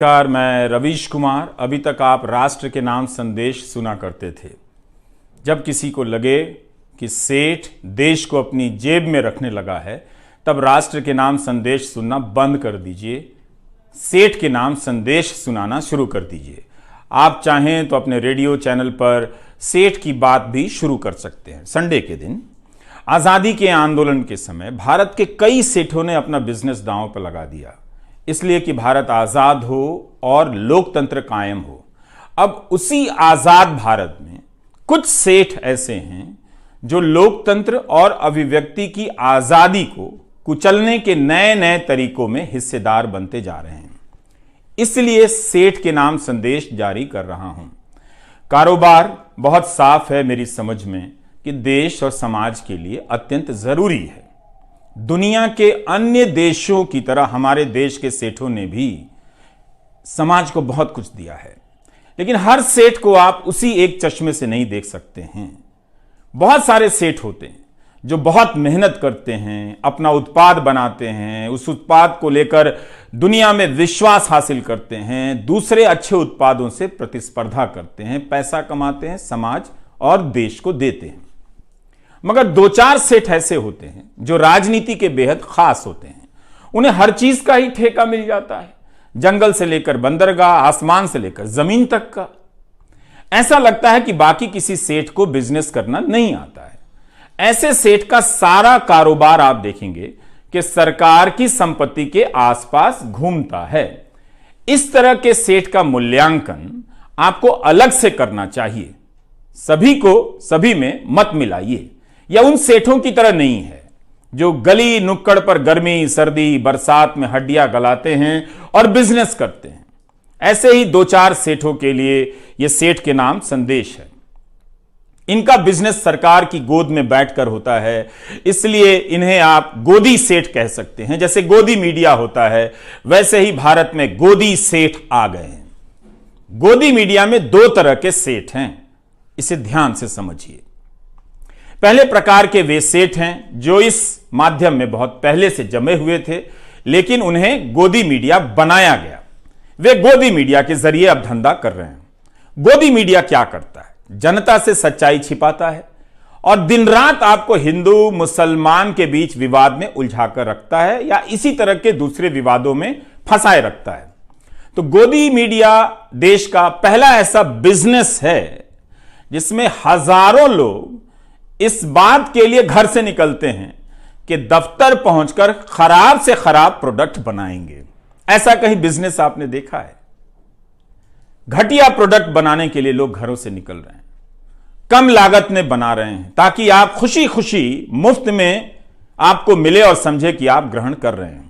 नमस्कार, मैं रवीश कुमार। अभी तक आप राष्ट्र के नाम संदेश सुना करते थे। जब किसी को लगे कि सेठ देश को अपनी जेब में रखने लगा है, तब राष्ट्र के नाम संदेश सुनना बंद कर दीजिए। सेठ के नाम संदेश सुनाना शुरू कर दीजिए। आप चाहें तो अपने रेडियो चैनल पर सेठ की बात भी शुरू कर सकते हैं। संडे के दिन आज़ादी के आंदोलन के समय भारत के कई सेठों ने अपना बिजनेस दांव पर लगा दिया, इसलिए कि भारत आजाद हो और लोकतंत्र कायम हो। अब उसी आजाद भारत में कुछ सेठ ऐसे हैं जो लोकतंत्र और अभिव्यक्ति की आजादी को कुचलने के नए नए तरीकों में हिस्सेदार बनते जा रहे हैं। इसलिए सेठ के नाम संदेश जारी कर रहा हूं। कारोबार बहुत साफ है मेरी समझ में कि देश और समाज के लिए अत्यंत जरूरी है। दुनिया के अन्य देशों की तरह हमारे देश के सेठों ने भी समाज को बहुत कुछ दिया है, लेकिन हर सेठ को आप उसी एक चश्मे से नहीं देख सकते हैं। बहुत सारे सेठ होते हैं जो बहुत मेहनत करते हैं, अपना उत्पाद बनाते हैं, उस उत्पाद को लेकर दुनिया में विश्वास हासिल करते हैं, दूसरे अच्छे उत्पादों से प्रतिस्पर्धा करते हैं, पैसा कमाते हैं, समाज और देश को देते हैं। मगर दो चार सेठ ऐसे होते हैं जो राजनीति के बेहद खास होते हैं। उन्हें हर चीज का ही ठेका मिल जाता है, जंगल से लेकर बंदरगाह, आसमान से लेकर जमीन तक का। ऐसा लगता है कि बाकी किसी सेठ को बिजनेस करना नहीं आता है। ऐसे सेठ का सारा कारोबार आप देखेंगे कि सरकार की संपत्ति के आसपास घूमता है। इस तरह के सेठ का मूल्यांकन आपको अलग से करना चाहिए। सभी को सभी में मत मिलाइए। यह उन सेठों की तरह नहीं है जो गली नुक्कड़ पर गर्मी सर्दी बरसात में हड्डियां गलाते हैं और बिजनेस करते हैं। ऐसे ही दो चार सेठों के लिए यह सेठ के नाम संदेश है। इनका बिजनेस सरकार की गोद में बैठकर होता है, इसलिए इन्हें आप गोदी सेठ कह सकते हैं। जैसे गोदी मीडिया होता है, वैसे ही भारत में गोदी सेठ आ गए हैं। गोदी मीडिया में दो तरह के सेठ हैं, इसे ध्यान से समझिए। पहले प्रकार के वे सेठ हैं जो इस माध्यम में बहुत पहले से जमे हुए थे, लेकिन उन्हें गोदी मीडिया बनाया गया। वे गोदी मीडिया के जरिए अब धंधा कर रहे हैं। गोदी मीडिया क्या करता है? जनता से सच्चाई छिपाता है और दिन रात आपको हिंदू मुसलमान के बीच विवाद में उलझाकर रखता है या इसी तरह के दूसरे विवादों में फंसाए रखता है। तो गोदी मीडिया देश का पहला ऐसा बिजनेस है जिसमें हजारों लोग इस बात के लिए घर से निकलते हैं कि दफ्तर पहुंचकर खराब से खराब प्रोडक्ट बनाएंगे। ऐसा कहीं बिजनेस आपने देखा है? घटिया प्रोडक्ट बनाने के लिए लोग घरों से निकल रहे हैं, कम लागत में बना रहे हैं ताकि आप खुशी खुशी मुफ्त में आपको मिले और समझे कि आप ग्रहण कर रहे हैं।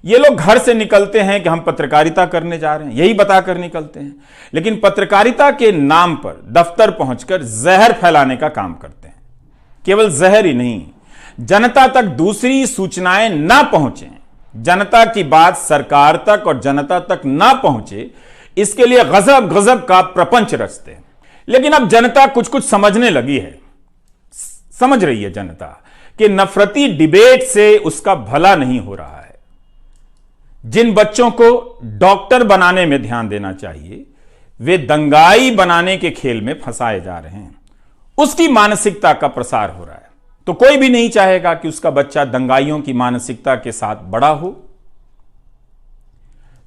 ये लोग घर से निकलते हैं कि हम पत्रकारिता करने जा रहे हैं, यही बताकर निकलते हैं, लेकिन पत्रकारिता के नाम पर दफ्तर पहुंचकर जहर फैलाने का काम करते हैं। केवल जहर ही नहीं, जनता तक दूसरी सूचनाएं ना पहुंचे, जनता की बात सरकार तक और जनता तक ना पहुंचे, इसके लिए गजब गजब का प्रपंच रचते हैं। लेकिन अब जनता कुछ कुछ समझने लगी है। समझ रही है जनता कि नफरती डिबेट से उसका भला नहीं हो रहा है। जिन बच्चों को डॉक्टर बनाने में ध्यान देना चाहिए, वे दंगाई बनाने के खेल में फंसाए जा रहे हैं। उसकी मानसिकता का प्रसार हो रहा है। तो कोई भी नहीं चाहेगा कि उसका बच्चा दंगाइयों की मानसिकता के साथ बड़ा हो।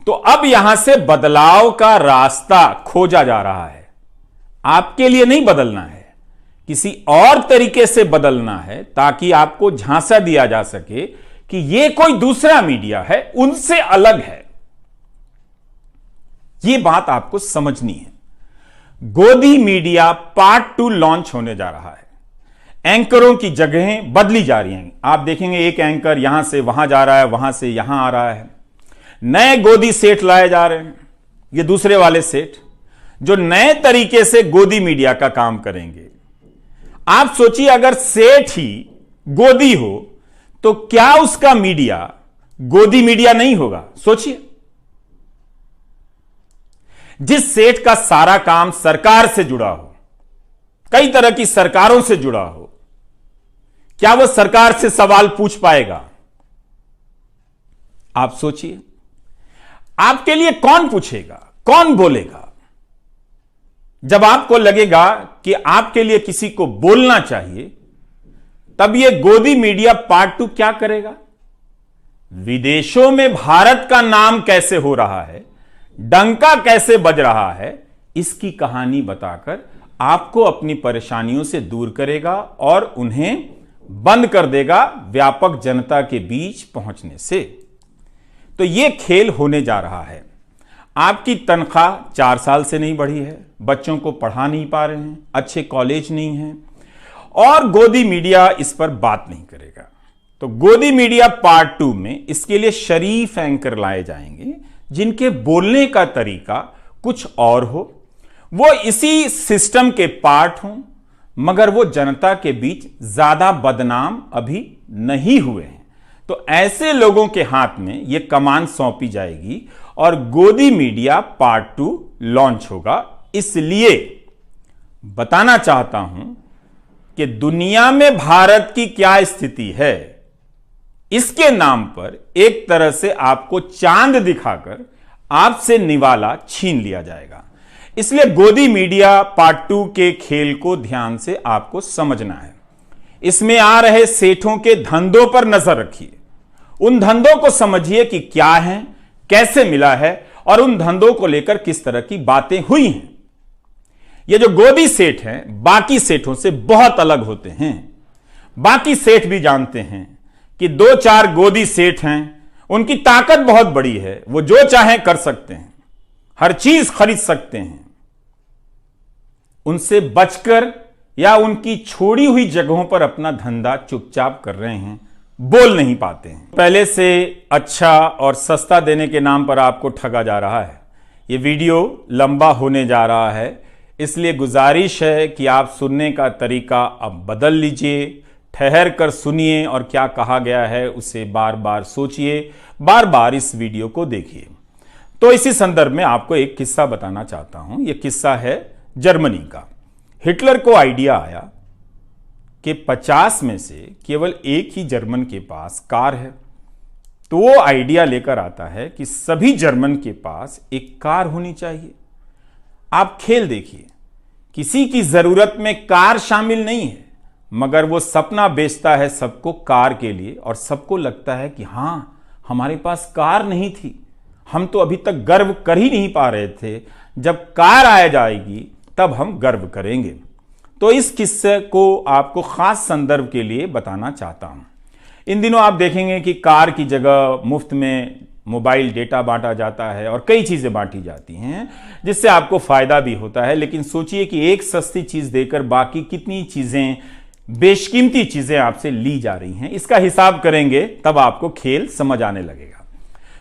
तो अब यहां से बदलाव का रास्ता खोजा जा रहा है। आपके लिए नहीं बदलना है, किसी और तरीके से बदलना है ताकि आपको झांसा दिया जा सके कि यह कोई दूसरा मीडिया है, उनसे अलग है। यह बात आपको समझनी है। गोदी मीडिया पार्ट 2 लॉन्च होने जा रहा है। एंकरों की जगहें बदली जा रही हैं। आप देखेंगे एक एंकर यहां से वहां जा रहा है, वहां से यहां आ रहा है। नए गोदी सेठ लाए जा रहे हैं। ये दूसरे वाले सेठ जो नए तरीके से गोदी मीडिया का काम करेंगे। आप सोचिए, अगर सेठ ही गोदी हो तो क्या उसका मीडिया गोदी मीडिया नहीं होगा? सोचिए, जिस सेठ का सारा काम सरकार से जुड़ा हो, कई तरह की सरकारों से जुड़ा हो, क्या वो सरकार से सवाल पूछ पाएगा? आप सोचिए। आपके लिए कौन पूछेगा, कौन बोलेगा? जब आपको लगेगा कि आपके लिए किसी को बोलना चाहिए, तब यह गोदी मीडिया पार्ट 2 क्या करेगा? विदेशों में भारत का नाम कैसे हो रहा है, डंका कैसे बज रहा है, इसकी कहानी बताकर आपको अपनी परेशानियों से दूर करेगा और उन्हें बंद कर देगा व्यापक जनता के बीच पहुंचने से। तो यह खेल होने जा रहा है। आपकी तनख्वाह 4 साल से नहीं बढ़ी है, बच्चों को पढ़ा नहीं पा रहे हैं, अच्छे कॉलेज नहीं हैं, और गोदी मीडिया इस पर बात नहीं करेगा। तो गोदी मीडिया पार्ट 2 में इसके लिए शरीफ एंकर लाए जाएंगे, जिनके बोलने का तरीका कुछ और हो, वो इसी सिस्टम के पार्ट हों, मगर वो जनता के बीच ज्यादा बदनाम अभी नहीं हुए हैं। तो ऐसे लोगों के हाथ में यह कमान सौंपी जाएगी और गोदी मीडिया पार्ट 2 लॉन्च होगा। इसलिए बताना चाहता हूं कि दुनिया में भारत की क्या स्थिति है, इसके नाम पर एक तरह से आपको चांद दिखाकर आपसे निवाला छीन लिया जाएगा। इसलिए गोदी मीडिया पार्ट 2 के खेल को ध्यान से आपको समझना है। इसमें आ रहे सेठों के धंधों पर नजर रखिए, उन धंधों को समझिए कि क्या है, कैसे मिला है और उन धंधों को लेकर किस तरह की बातें हुई हैं। ये जो गोदी सेठ हैं बाकी सेठों से बहुत अलग होते हैं। बाकी सेठ भी जानते हैं कि 2-4 गोदी सेठ हैं, उनकी ताकत बहुत बड़ी है, वो जो चाहें कर सकते हैं, हर चीज खरीद सकते हैं। उनसे बचकर या उनकी छोड़ी हुई जगहों पर अपना धंधा चुपचाप कर रहे हैं, बोल नहीं पाते हैं। पहले से अच्छा और सस्ता देने के नाम पर आपको ठगा जा रहा है। यह वीडियो लंबा होने जा रहा है, इसलिए गुजारिश है कि आप सुनने का तरीका अब बदल लीजिए, ठहर कर सुनिए और क्या कहा गया है उसे बार बार सोचिए, बार बार इस वीडियो को देखिए। तो इसी संदर्भ में आपको एक किस्सा बताना चाहता हूं। यह किस्सा है जर्मनी का। हिटलर को आइडिया आया कि 50 में से केवल एक ही जर्मन के पास कार है। तो वो आइडिया लेकर आता है कि सभी जर्मन के पास एक कार होनी चाहिए। आप खेल देखिए, किसी की जरूरत में कार शामिल नहीं है, मगर वो सपना बेचता है सबको कार के लिए, और सबको लगता है कि हां, हमारे पास कार नहीं थी, हम तो अभी तक गर्व कर ही नहीं पा रहे थे, जब कार आ जाएगी तब हम गर्व करेंगे। तो इस किस्से को आपको खास संदर्भ के लिए बताना चाहता हूं। इन दिनों आप देखेंगे कि कार की जगह मुफ्त में मोबाइल डेटा बांटा जाता है और कई चीजें बांटी जाती हैं, जिससे आपको फायदा भी होता है। लेकिन सोचिए कि एक सस्ती चीज देकर बाकी कितनी चीजें, बेशकीमती चीजें आपसे ली जा रही हैं। इसका हिसाब करेंगे तब आपको खेल समझ आने लगेगा।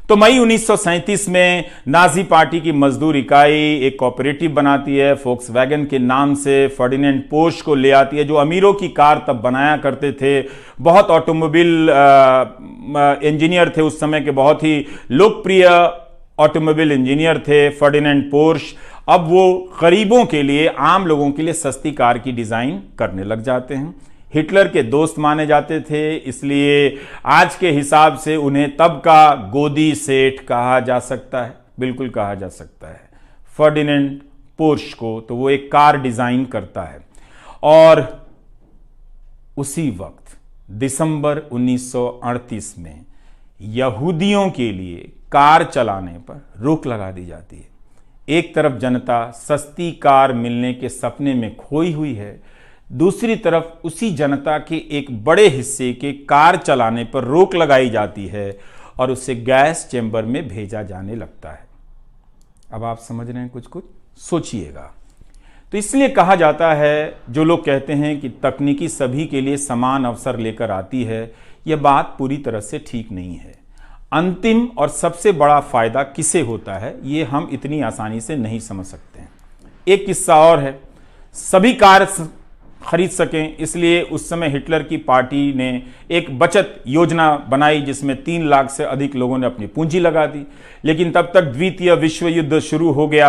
तो मई 1937 में नाजी पार्टी की मजदूर इकाई एक कोऑपरेटिव बनाती है, फोक्सवैगन के नाम से फर्डिनेंड पोर्श को ले आती है, जो अमीरों की कार तब बनाया करते थे। बहुत ऑटोमोबाइल इंजीनियर थे उस समय के, बहुत ही लोकप्रिय ऑटोमोबाइल इंजीनियर थे फर्डिनेंड पोर्श। अब वो गरीबों के लिए, आम लोगों के लिए सस्ती कार की डिजाइन करने लग जाते हैं। हिटलर के दोस्त माने जाते थे, इसलिए आज के हिसाब से उन्हें तब का गोदी सेठ कहा जा सकता है, बिल्कुल कहा जा सकता है फर्डिनेंड पोर्श को। तो वो एक कार डिजाइन करता है और उसी वक्त दिसंबर 1938 में यहूदियों के लिए कार चलाने पर रोक लगा दी जाती है। एक तरफ जनता सस्ती कार मिलने के सपने में खोई हुई है, दूसरी तरफ उसी जनता के एक बड़े हिस्से के कार चलाने पर रोक लगाई जाती है और उसे गैस चैम्बर में भेजा जाने लगता है। अब आप समझ रहे हैं, कुछ कुछ सोचिएगा। तो इसलिए कहा जाता है, जो लोग कहते हैं कि तकनीकी सभी के लिए समान अवसर लेकर आती है, यह बात पूरी तरह से ठीक नहीं है। अंतिम और सबसे बड़ा फायदा किसे होता है, ये हम इतनी आसानी से नहीं समझ सकते हैं। एक किस्सा और है, सभी कार खरीद सकें, इसलिए उस समय हिटलर की पार्टी ने एक बचत योजना बनाई, जिसमें 3 लाख से अधिक लोगों ने अपनी पूंजी लगा दी। लेकिन तब तक द्वितीय विश्व युद्ध शुरू हो गया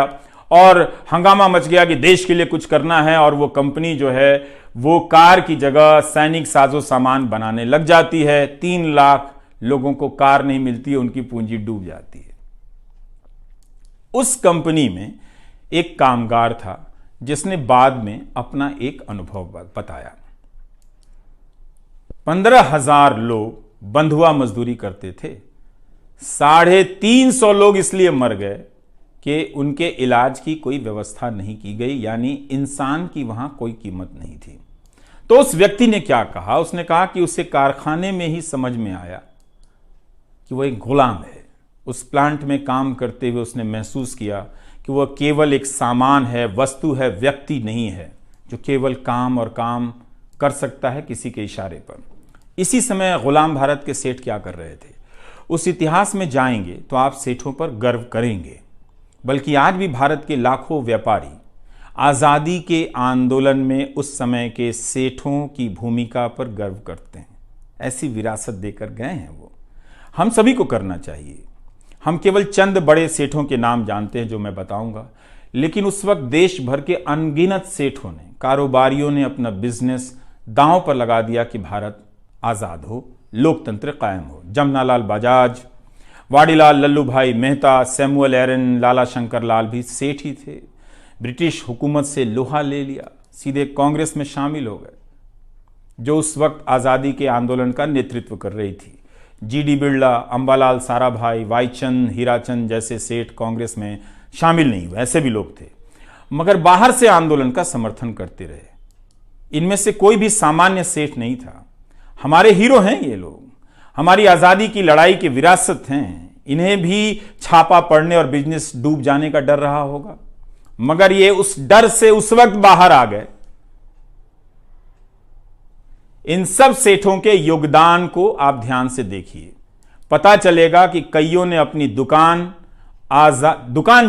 और हंगामा मच गया कि देश के लिए कुछ करना है, और वो कंपनी जो है वो कार की जगह सैनिक साजो सामान बनाने लग जाती है। 3 लाख लोगों को कार नहीं मिलती है, उनकी पूंजी डूब जाती है। उस कंपनी में एक कामगार था जिसने बाद में अपना एक अनुभव बताया। 15,000 लोग बंधुआ मजदूरी करते थे। 350 लोग इसलिए मर गए कि उनके इलाज की कोई व्यवस्था नहीं की गई, यानी इंसान की वहां कोई कीमत नहीं थी। तो उस व्यक्ति ने क्या कहा? उसने कहा कि उसे कारखाने में ही समझ में आया कि वह एक गुलाम है। उस प्लांट में काम करते हुए उसने महसूस किया कि वह केवल एक सामान है, वस्तु है, व्यक्ति नहीं है जो केवल काम और काम कर सकता है किसी के इशारे पर। इसी समय गुलाम भारत के सेठ क्या कर रहे थे? उस इतिहास में जाएंगे तो आप सेठों पर गर्व करेंगे। बल्कि आज भी भारत के लाखों व्यापारी आज़ादी के आंदोलन में उस समय के सेठों की भूमिका पर गर्व करते हैं। ऐसी विरासत देकर गए हैं वो। हम सभी को करना चाहिए। हम केवल चंद बड़े सेठों के नाम जानते हैं जो मैं बताऊंगा, लेकिन उस वक्त देश भर के अनगिनत सेठों ने, कारोबारियों ने अपना बिजनेस दांव पर लगा दिया कि भारत आज़ाद हो, लोकतंत्र कायम हो। जमनालाल बजाज, वाडीलाल लल्लू भाई मेहता, सैमुअल एरन, लाला शंकर लाल भी सेठ ही थे। ब्रिटिश हुकूमत से लोहा ले लिया, सीधे कांग्रेस में शामिल हो गए जो उस वक्त आज़ादी के आंदोलन का नेतृत्व कर रही थी। जीडी बिरला, अंबालाल साराभाई, वाईचंद, हीराचंद जैसे सेठ कांग्रेस में शामिल नहीं हुए, ऐसे भी लोग थे, मगर बाहर से आंदोलन का समर्थन करते रहे। इनमें से कोई भी सामान्य सेठ नहीं था। हमारे हीरो हैं ये लोग, हमारी आज़ादी की लड़ाई की विरासत हैं। इन्हें भी छापा पड़ने और बिजनेस डूब जाने का डर रहा होगा, मगर ये उस डर से उस वक्त बाहर आ गए। इन सब सेठों के योगदान को आप ध्यान से देखिए, पता चलेगा कि कईयों ने अपनी दुकान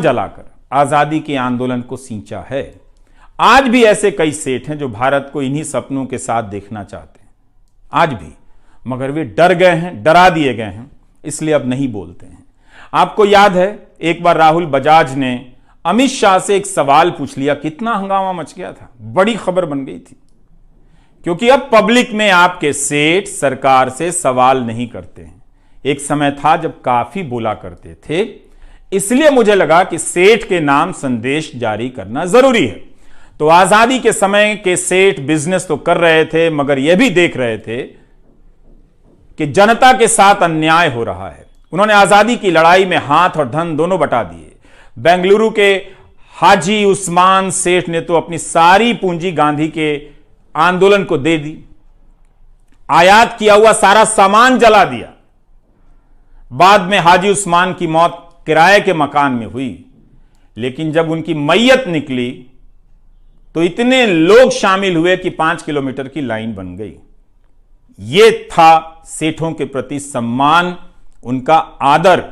जलाकर आज़ादी के आंदोलन को सींचा है। आज भी ऐसे कई सेठ हैं जो भारत को इन्हीं सपनों के साथ देखना चाहते हैं, आज भी, मगर वे डर गए हैं, डरा दिए गए हैं, इसलिए अब नहीं बोलते हैं। आपको याद है एक बार राहुल बजाज ने अमित शाह से एक सवाल पूछ लिया, कितना हंगामा मच गया था, बड़ी खबर बन गई थी, क्योंकि अब पब्लिक में आपके सेठ सरकार से सवाल नहीं करते हैं। एक समय था जब काफी बोला करते थे, इसलिए मुझे लगा कि सेठ के नाम संदेश जारी करना जरूरी है। तो आजादी के समय के सेठ बिजनेस तो कर रहे थे, मगर यह भी देख रहे थे कि जनता के साथ अन्याय हो रहा है। उन्होंने आजादी की लड़ाई में हाथ और धन दोनों बटा दिए। बेंगलुरु के हाजी उस्मान सेठ ने तो अपनी सारी पूंजी गांधी के आंदोलन को दे दी, आयात किया हुआ सारा सामान जला दिया। बाद में हाजी उस्मान की मौत किराए के मकान में हुई, लेकिन जब उनकी मैयत निकली तो इतने लोग शामिल हुए कि 5 किलोमीटर की लाइन बन गई। यह था सेठों के प्रति सम्मान, उनका आदर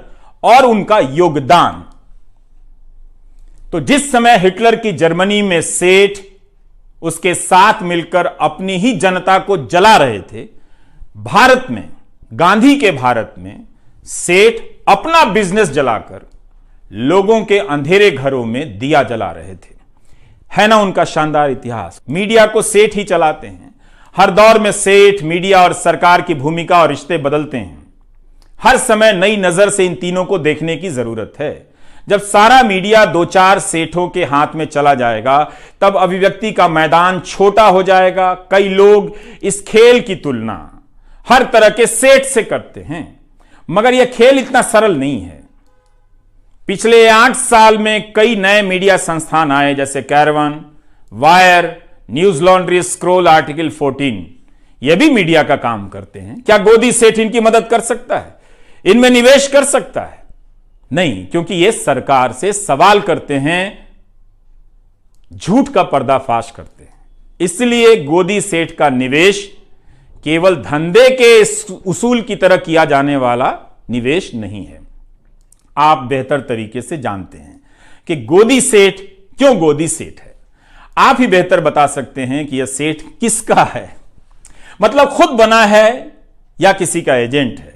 और उनका योगदान। तो जिस समय हिटलर की जर्मनी में सेठ उसके साथ मिलकर अपनी ही जनता को जला रहे थे, भारत में, गांधी के भारत में सेठ अपना बिजनेस जलाकर लोगों के अंधेरे घरों में दिया जला रहे थे। है ना उनका शानदार इतिहास। मीडिया को सेठ ही चलाते हैं। हर दौर में सेठ, मीडिया और सरकार की भूमिका और रिश्ते बदलते हैं। हर समय नई नजर से इन तीनों को देखने की जरूरत है। जब सारा मीडिया 2-4 सेठों के हाथ में चला जाएगा, तब अभिव्यक्ति का मैदान छोटा हो जाएगा। कई लोग इस खेल की तुलना हर तरह के सेठ से करते हैं, मगर यह खेल इतना सरल नहीं है। पिछले 8 साल में कई नए मीडिया संस्थान आए, जैसे caravan, wire, news laundry, scroll, article 14। यह भी मीडिया का काम करते हैं। क्या गोदी सेठ इनकी मदद कर सकता है? इनमें निवेश कर सकता है? नहीं, क्योंकि ये सरकार से सवाल करते हैं, झूठ का पर्दाफाश करते हैं। इसलिए गोदी सेठ का निवेश केवल धंधे के उसूल की तरह किया जाने वाला निवेश नहीं है। आप बेहतर तरीके से जानते हैं कि गोदी सेठ क्यों गोदी सेठ है। आप ही बेहतर बता सकते हैं कि यह सेठ किसका है, मतलब खुद बना है या किसी का एजेंट है।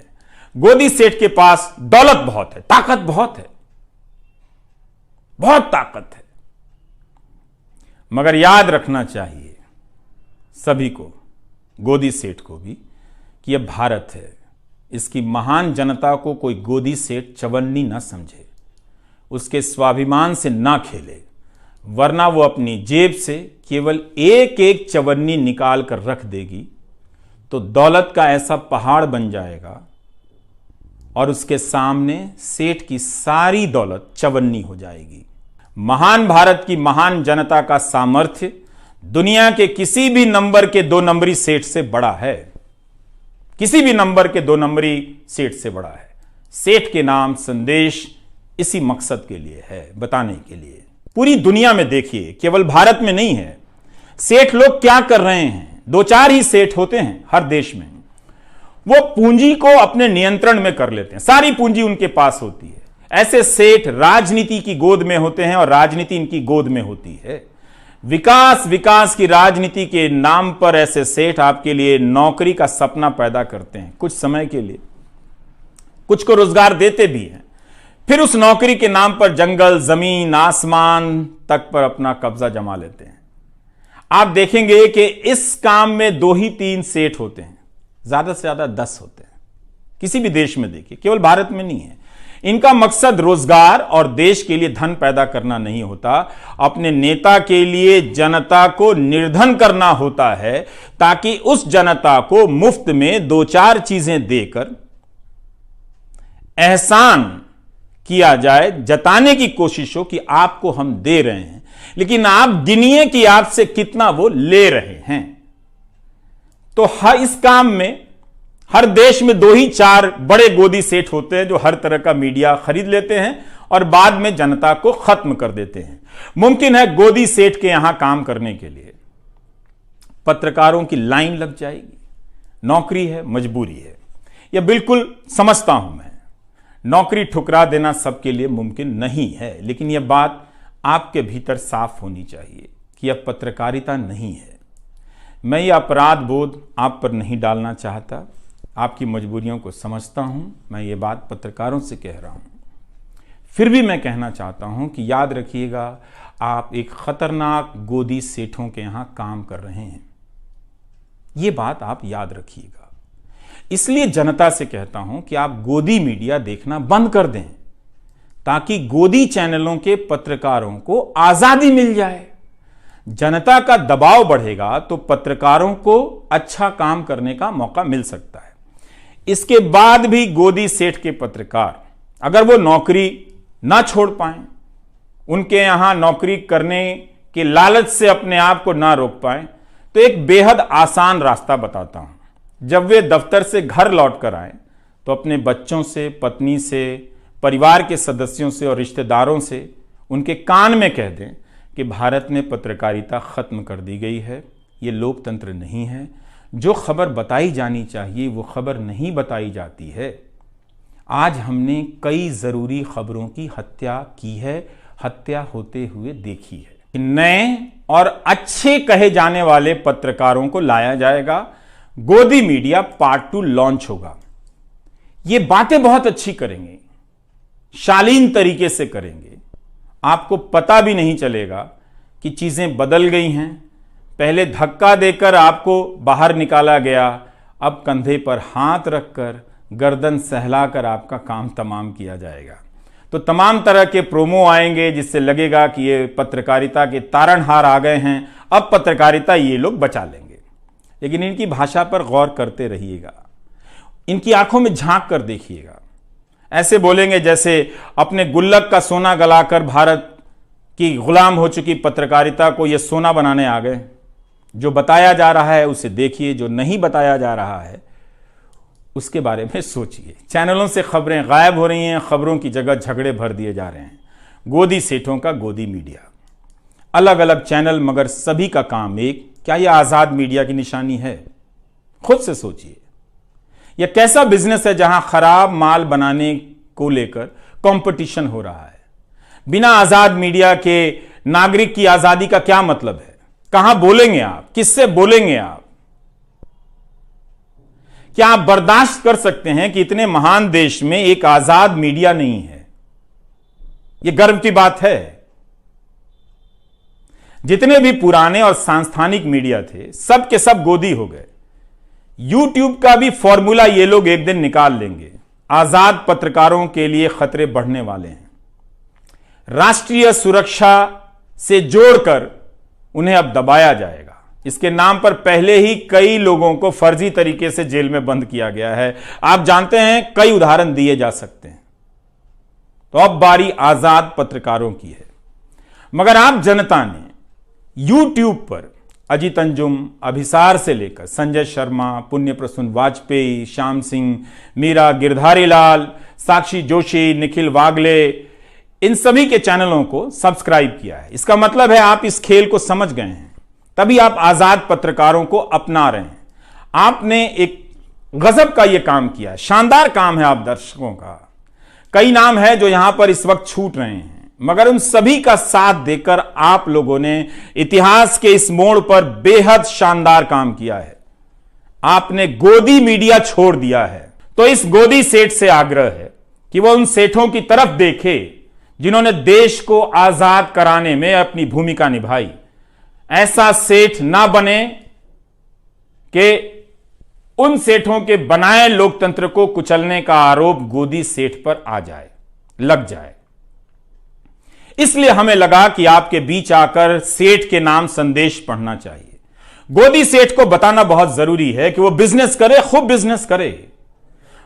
गोदी सेठ के पास दौलत बहुत है, ताकत बहुत है, बहुत ताकत है, मगर याद रखना चाहिए सभी को, गोदी सेठ को भी, कि यह भारत है। इसकी महान जनता को कोई गोदी सेठ चवन्नी ना समझे। उसके स्वाभिमान से ना खेले, वरना वो अपनी जेब से केवल एक एक चवन्नी निकाल कर रख देगी तो दौलत का ऐसा पहाड़ बन जाएगा और उसके सामने सेठ की सारी दौलत चवन्नी हो जाएगी। महान भारत की महान जनता का सामर्थ्य दुनिया के किसी भी नंबर के 2 नंबरी सेठ से बड़ा है, किसी भी नंबर के 2 नंबरी सेठ से बड़ा है। सेठ के नाम संदेश इसी मकसद के लिए है, बताने के लिए। पूरी दुनिया में देखिए, केवल भारत में नहीं है, सेठ लोग क्या कर रहे हैं। 2-4 ही सेठ होते हैं हर देश में, वो पूंजी को अपने नियंत्रण में कर लेते हैं, सारी पूंजी उनके पास होती है। ऐसे सेठ राजनीति की गोद में होते हैं और राजनीति इनकी गोद में होती है। विकास की राजनीति के नाम पर ऐसे सेठ आपके लिए नौकरी का सपना पैदा करते हैं, कुछ समय के लिए, कुछ को रोजगार देते भी हैं, फिर उस नौकरी के नाम पर जंगल, जमीन, आसमान तक पर अपना कब्जा जमा लेते हैं। आप देखेंगे कि इस काम में 2 ही 3 सेठ होते हैं, ज्यादा से ज्यादा 10 होते हैं। किसी भी देश में देखिए, केवल भारत में नहीं है। इनका मकसद रोजगार और देश के लिए धन पैदा करना नहीं होता, अपने नेता के लिए जनता को निर्धन करना होता है, ताकि उस जनता को मुफ्त में 2-4 चीजें देकर एहसान किया जाए, जताने की कोशिश हो कि आपको हम दे रहे हैं, लेकिन आप गिनिए कि आपसे कितना वो ले रहे हैं। तो हर इस काम में हर देश में 2 ही 4 बड़े गोदी सेठ होते हैं जो हर तरह का मीडिया खरीद लेते हैं और बाद में जनता को खत्म कर देते हैं। मुमकिन है गोदी सेठ के यहां काम करने के लिए पत्रकारों की लाइन लग जाएगी। नौकरी है, मजबूरी है, यह बिल्कुल समझता हूं मैं। नौकरी ठुकरा देना सबके लिए मुमकिन नहीं है, लेकिन यह बात आपके भीतर साफ होनी चाहिए कि यह पत्रकारिता नहीं है। मैं ये अपराध बोध आप पर नहीं डालना चाहता, आपकी मजबूरियों को समझता हूं। मैं ये बात पत्रकारों से कह रहा हूं, फिर भी मैं कहना चाहता हूं कि याद रखिएगा, आप एक खतरनाक गोदी सेठों के यहां काम कर रहे हैं। ये बात आप याद रखिएगा। इसलिए जनता से कहता हूं कि आप गोदी मीडिया देखना बंद कर दें, ताकि गोदी चैनलों के पत्रकारों को आजादी मिल जाए। जनता का दबाव बढ़ेगा तो पत्रकारों को अच्छा काम करने का मौका मिल सकता है। इसके बाद भी गोदी सेठ के पत्रकार अगर वो नौकरी ना छोड़ पाए, उनके यहां नौकरी करने के लालच से अपने आप को ना रोक पाए, तो एक बेहद आसान रास्ता बताता हूं। जब वे दफ्तर से घर लौट कर आए तो अपने बच्चों से, पत्नी से, परिवार के सदस्यों से और रिश्तेदारों से उनके कान में कह दें कि भारत में पत्रकारिता खत्म कर दी गई है, ये लोकतंत्र नहीं है। जो खबर बताई जानी चाहिए वो खबर नहीं बताई जाती है। आज हमने कई जरूरी खबरों की हत्या की है, हत्या होते हुए देखी है। नए और अच्छे कहे जाने वाले पत्रकारों को लाया जाएगा। गोदी मीडिया पार्ट 2 लॉन्च होगा। ये बातें बहुत अच्छी करेंगे, शालीन तरीके से करेंगे, आपको पता भी नहीं चलेगा कि चीजें बदल गई हैं। पहले धक्का देकर आपको बाहर निकाला गया, अब कंधे पर हाथ रखकर, गर्दन सहलाकर आपका काम तमाम किया जाएगा। तो तमाम तरह के प्रोमो आएंगे जिससे लगेगा कि ये पत्रकारिता के तारणहार आ गए हैं, अब पत्रकारिता ये लोग बचा लेंगे। लेकिन इनकी भाषा पर गौर करते रहिएगा, इनकी आंखों में झांक कर देखिएगा। ऐसे बोलेंगे जैसे अपने गुल्लक का सोना गलाकर भारत की गुलाम हो चुकी पत्रकारिता को ये सोना बनाने आ गए। जो बताया जा रहा है उसे देखिए, जो नहीं बताया जा रहा है उसके बारे में सोचिए। चैनलों से खबरें गायब हो रही हैं, खबरों की जगह झगड़े भर दिए जा रहे हैं। गोदी सेठों का गोदी मीडिया, अलग अलग चैनल मगर सभी का काम एक। क्या यह आजाद मीडिया की निशानी है? खुद से सोचिए। यह कैसा बिजनेस है जहां खराब माल बनाने को लेकर कंपटीशन हो रहा है? बिना आजाद मीडिया के नागरिक की आजादी का क्या मतलब है? कहां बोलेंगे आप? किससे बोलेंगे आप? क्या आप बर्दाश्त कर सकते हैं कि इतने महान देश में एक आजाद मीडिया नहीं है? यह गर्व की बात है। जितने भी पुराने और सांस्थानिक मीडिया थे सब के सब गोदी हो गए। यूट्यूब का भी फॉर्मूला ये लोग एक दिन निकाल लेंगे। आजाद पत्रकारों के लिए खतरे बढ़ने वाले हैं। राष्ट्रीय सुरक्षा से जोड़कर उन्हें अब दबाया जाएगा। इसके नाम पर पहले ही कई लोगों को फर्जी तरीके से जेल में बंद किया गया है। आप जानते हैं, कई उदाहरण दिए जा सकते हैं। तो अब बारी आजाद पत्रकारों की है। मगर आप जनता ने YouTube पर अजीत अंजुम, अभिसार से लेकर संजय शर्मा, पुण्य प्रसून वाजपेयी, श्याम सिंह मीरा, गिरधारी लाल, साक्षी जोशी, निखिल वागले, इन सभी के चैनलों को सब्सक्राइब किया है। इसका मतलब है आप इस खेल को समझ गए हैं, तभी आप आजाद पत्रकारों को अपना रहे हैं। आपने एक गजब का यह काम किया है, शानदार काम है आप दर्शकों का। कई नाम है जो यहां पर इस वक्त छूट रहे हैं, मगर उन सभी का साथ देकर आप लोगों ने इतिहास के इस मोड़ पर बेहद शानदार काम किया है। आपने गोदी मीडिया छोड़ दिया है। तो इस गोदी सेठ से आग्रह है कि वह उन सेठों की तरफ देखे जिन्होंने देश को आजाद कराने में अपनी भूमिका निभाई। ऐसा सेठ ना बने कि उन सेठों के बनाए लोकतंत्र को कुचलने का आरोप गोदी सेठ पर आ जाए, लग जाए। इसलिए हमें लगा कि आपके बीच आकर सेठ के नाम संदेश पढ़ना चाहिए। गोदी सेठ को बताना बहुत जरूरी है कि वो बिजनेस करे, खूब बिजनेस करे,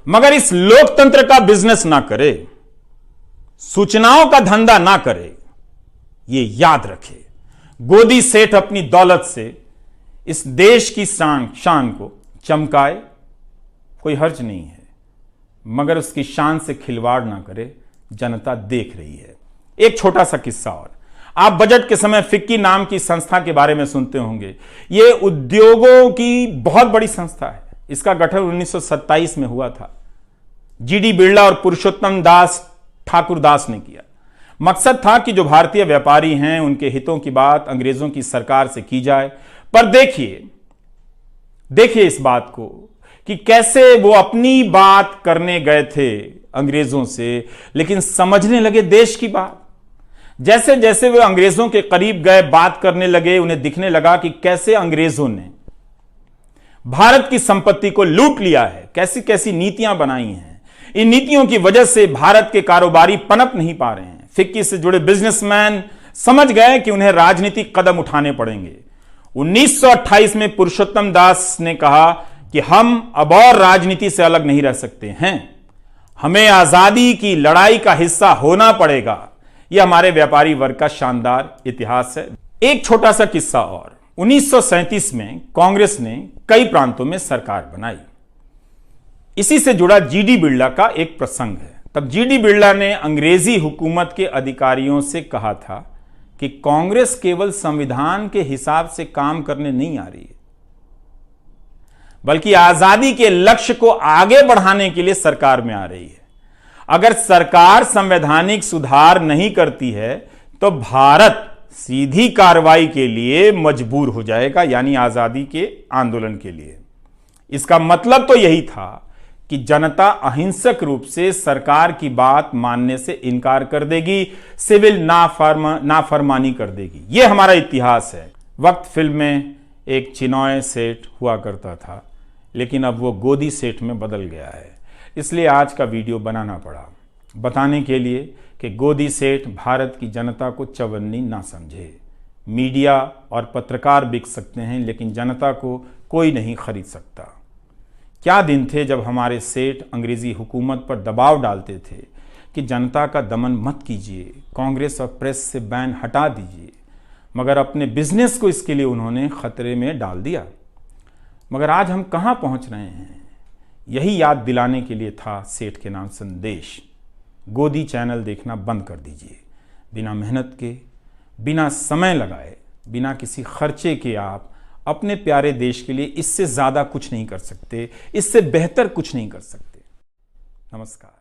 मगर इस लोकतंत्र का बिजनेस ना करे, सूचनाओं का धंधा ना करे। ये याद रखे, गोदी सेठ अपनी दौलत से इस देश की शान को चमकाए, कोई हर्ज नहीं है, मगर उसकी शान से खिलवाड़ ना करे। जनता देख रही है। एक छोटा सा किस्सा और, आप बजट के समय फिक्की नाम की संस्था के बारे में सुनते होंगे। यह उद्योगों की बहुत बड़ी संस्था है। इसका गठन 1927 में हुआ था। जीडी बिरला और पुरुषोत्तम दास ठाकुरदास ने किया। मकसद था कि जो भारतीय व्यापारी हैं उनके हितों की बात अंग्रेजों की सरकार से की जाए। पर देखिए इस बात को कि कैसे वो अपनी बात करने गए थे अंग्रेजों से, लेकिन समझने लगे देश की बात। जैसे जैसे वे अंग्रेजों के करीब गए, बात करने लगे, उन्हें दिखने लगा कि कैसे अंग्रेजों ने भारत की संपत्ति को लूट लिया है, कैसी कैसी नीतियां बनाई हैं। इन नीतियों की वजह से भारत के कारोबारी पनप नहीं पा रहे हैं। फिक्की से जुड़े बिजनेसमैन समझ गए कि उन्हें राजनीतिक कदम उठाने पड़ेंगे। 1928 में पुरुषोत्तम दास ने कहा कि हम अब और राजनीति से अलग नहीं रह सकते हैं, हमें आजादी की लड़ाई का हिस्सा होना पड़ेगा। यह हमारे व्यापारी वर्ग का शानदार इतिहास है। एक छोटा सा किस्सा और, 1937 में कांग्रेस ने कई प्रांतों में सरकार बनाई। इसी से जुड़ा जीडी बिरला का एक प्रसंग है। तब जीडी बिरला ने अंग्रेजी हुकूमत के अधिकारियों से कहा था कि कांग्रेस केवल संविधान के हिसाब से काम करने नहीं आ रही है, बल्कि आजादी के लक्ष्य को आगे बढ़ाने के लिए सरकार में आ रही है। अगर सरकार संवैधानिक सुधार नहीं करती है तो भारत सीधी कार्रवाई के लिए मजबूर हो जाएगा, यानी आजादी के आंदोलन के लिए। इसका मतलब तो यही था कि जनता अहिंसक रूप से सरकार की बात मानने से इनकार कर देगी, सिविल नाफरमानी कर देगी। यह हमारा इतिहास है। वक्त फिल्म में एक चिनॉय सेठ हुआ करता था, लेकिन अब वो गोदी सेठ में बदल गया है। इसलिए आज का वीडियो बनाना पड़ा, बताने के लिए कि गोदी सेठ भारत की जनता को चवन्नी ना समझे। मीडिया और पत्रकार बिक सकते हैं, लेकिन जनता को कोई नहीं खरीद सकता। क्या दिन थे जब हमारे सेठ अंग्रेजी हुकूमत पर दबाव डालते थे कि जनता का दमन मत कीजिए, कांग्रेस और प्रेस से बैन हटा दीजिए, मगर अपने बिजनेस को इसके लिए उन्होंने खतरे में डाल दिया। मगर आज हम कहाँ पहुँच रहे हैं, यही याद दिलाने के लिए था सेठ के नाम संदेश। गोदी चैनल देखना बंद कर दीजिए। बिना मेहनत के, बिना समय लगाए, बिना किसी खर्चे के आप अपने प्यारे देश के लिए इससे ज़्यादा कुछ नहीं कर सकते, इससे बेहतर कुछ नहीं कर सकते। नमस्कार।